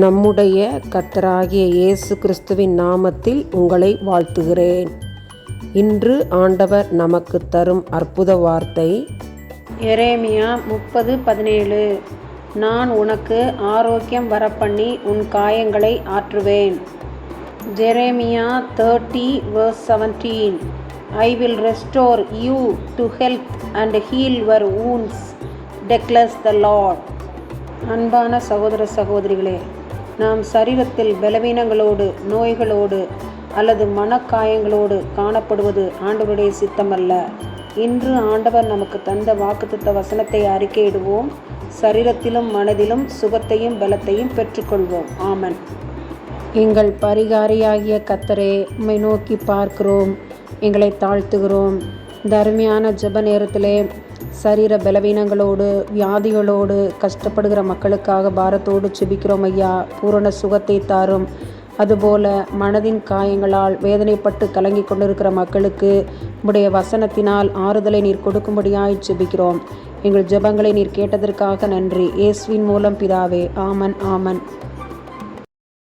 நம்முடைய கர்த்தராகிய இயேசு கிறிஸ்துவின் நாமத்தில் உங்களை வாழ்த்துகிறேன். இன்று ஆண்டவர் நமக்கு தரும் அற்புத வார்த்தை எரேமியா 30:17. நான் உனக்கு ஆரோக்கியம் வரப்பண்ணி உன் காயங்களை ஆற்றுவேன். Jeremiah 30:17. I will restore you to health and heal your wounds, declares the Lord. அன்பான சகோதர சகோதரிகளே, நாம் சரீரத்தில் பலவீனங்களோடு, நோய்களோடு அல்லது மனக்காயங்களோடு காணப்படுவது ஆண்டவருடைய சித்தமல்ல. இன்று ஆண்டவர் நமக்கு தந்த வாக்குத்தத்த வசனத்தை அறிக்கையிடுவோம். சரீரத்திலும் மனதிலும் சுகத்தையும் பலத்தையும் பெற்றுக்கொள்வோம். ஆமன். எங்கள் பரிகாரியாகிய கர்த்தரே, உம்மை நோக்கி பார்க்கிறோம், எங்களை தாழ்த்துகிறோம். இந்த அருமையான ஜெப நேரத்திலே சரீர பலவீனங்களோடு, வியாதிகளோடு கஷ்டப்படுகிற மக்களுக்காக பாரத்தோடு செபிக்கிறோம் ஐயா. பூரண சுகத்தை தாரும். அதுபோல மனதின் காயங்களால் வேதனைப்பட்டு கலங்கி கொண்டிருக்கிற மக்களுக்கு உம்முடைய வசனத்தினால் ஆறுதலை நீர் கொடுக்கும்படியாய் செபிக்கிறோம். எங்கள் ஜெபங்களை நீர் கேட்டதற்காக நன்றி. இயேசுவின் மூலம் பிதாவே. ஆமன், ஆமன்.